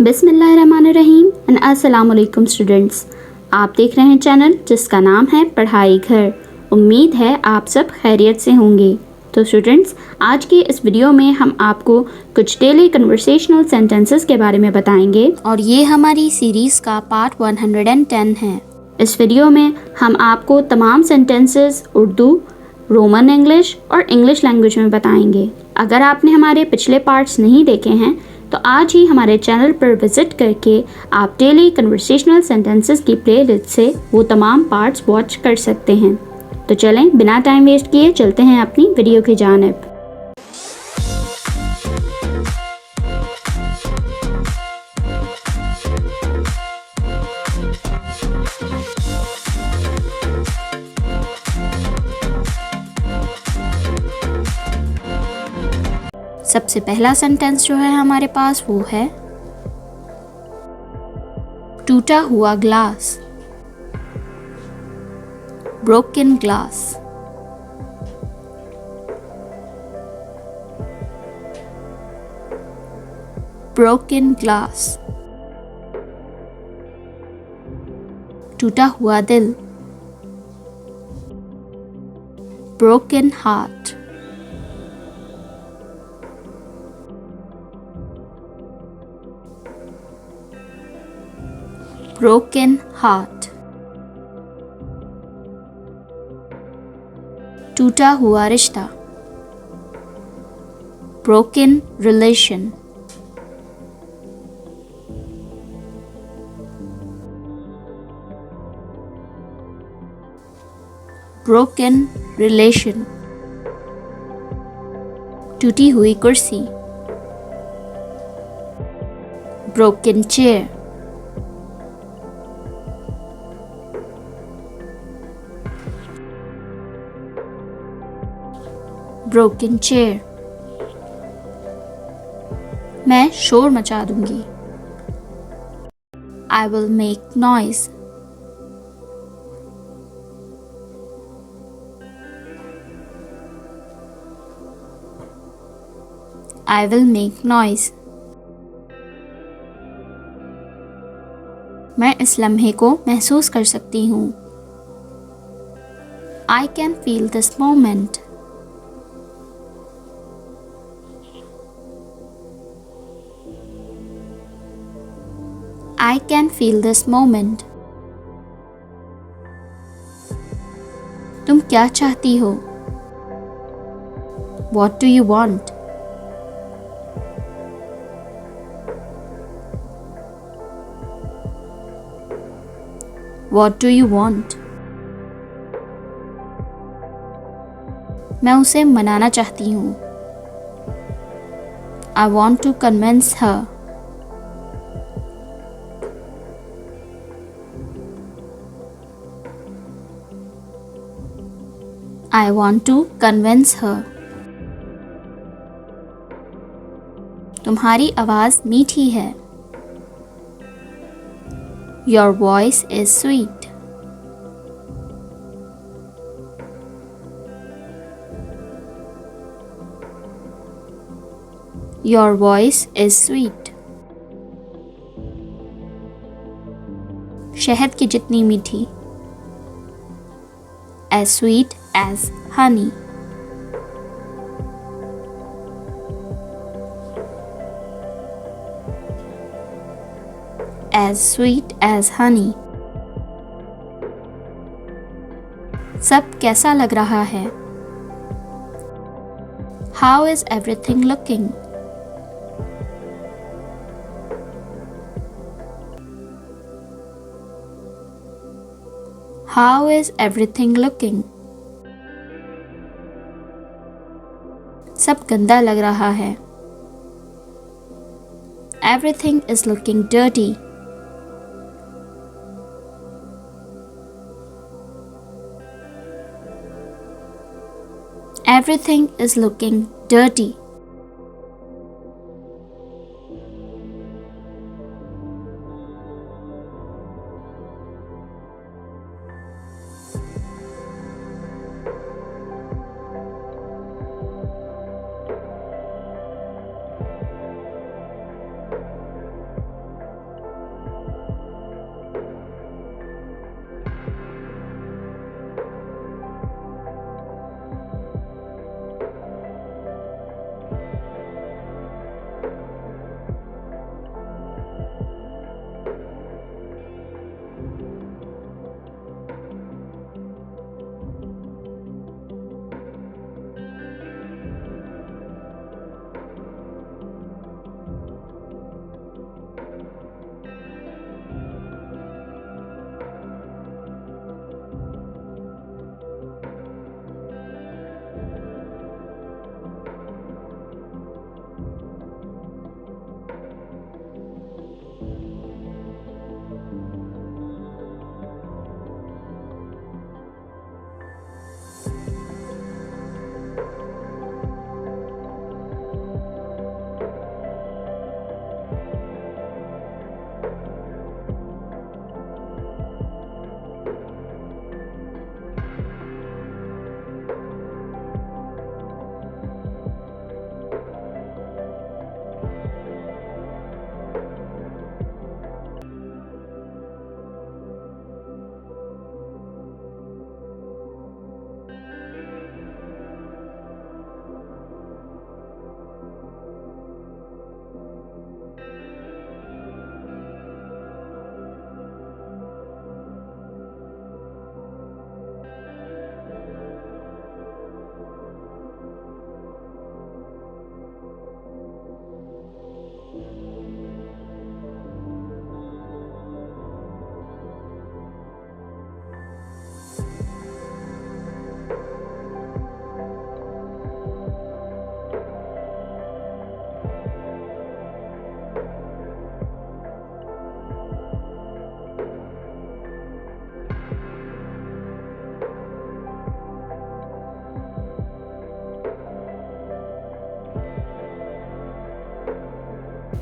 बिस्मिल्लाहिर्रहमानिर्रहीम एंड अस्सलाम वालेकुम स्टूडेंट्स। आप देख रहे हैं चैनल जिसका नाम है पढ़ाई घर। उम्मीद है आप सब खैरियत से होंगे। तो स्टूडेंट्स, आज के इस वीडियो में हम आपको कुछ डेली कन्वर्सेशनल सेंटेंसेस के बारे में बताएंगे और ये हमारी सीरीज़ का पार्ट 110 है। इस वीडियो में हम आपको तमाम सेंटेंसेस उर्दू, रोमन इंग्लिश और इंग्लिश लैंग्वेज में बताएंगे। अगर आपने हमारे पिछले पार्ट्स नहीं देखे हैं तो आज ही हमारे चैनल पर विज़िट करके आप डेली कन्वर्सेशनल सेंटेंसेस की प्लेलिस्ट से वो तमाम पार्ट्स वॉच कर सकते हैं। तो चलें बिना टाइम वेस्ट किए चलते हैं अपनी वीडियो की जानिब। सबसे पहला सेंटेंस जो है हमारे पास वो है टूटा हुआ glass, broken glass. Broken glass. टूटा हुआ दिल, ब्रोकन हार्ट। broken heart। टूटा हुआ रिश्ता, broken relation। broken relation। टूटी हुई कुर्सी, broken chair। Broken chair. मैं शोर मचा दूंगी, I will make noise. I will make noise. मैं इस लम्हे को महसूस कर सकती हूँ, I can feel this moment. I can feel this moment। तुम क्या चाहती हो? What do you want? What do you want? मैं उसे मनाना चाहती हूँ, I want to convince her। I want to convince her। तुम्हारी आवाज़ मीठी है, Your voice is sweet। Your voice is sweet। शहद की जितनी मीठी, as sweet as honey। As sweet as honey। सब कैसा लग रहा है, How is everything looking? How is everything looking? सब गंदा लग रहा है, Everything is looking dirty। Everything is looking dirty।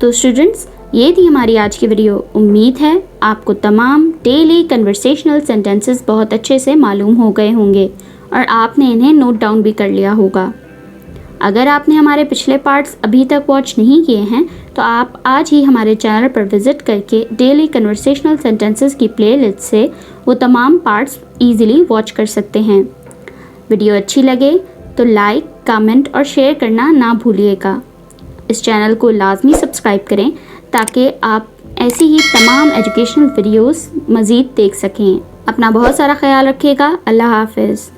तो स्टूडेंट्स, ये थी हमारी आज की वीडियो। उम्मीद है आपको तमाम डेली कन्वर्सेशनल सेंटेंसेस बहुत अच्छे से मालूम हो गए होंगे और आपने इन्हें नोट डाउन भी कर लिया होगा। अगर आपने हमारे पिछले पार्ट्स अभी तक वॉच नहीं किए हैं तो आप आज ही हमारे चैनल पर विज़िट करके डेली कन्वर्सेशनल सेंटेंसेस की प्लेलिस्ट से वो तमाम पार्ट्स ईज़िली वॉच कर सकते हैं। वीडियो अच्छी लगे तो लाइक, कमेंट और शेयर करना ना भूलिएगा। इस चैनल को लाजमी सब्सक्राइब करें ताकि आप ऐसी ही तमाम एजुकेशनल वीडियोस मज़ीद देख सकें। अपना बहुत सारा ख्याल रखिएगा। अल्लाह हाफ़िज़।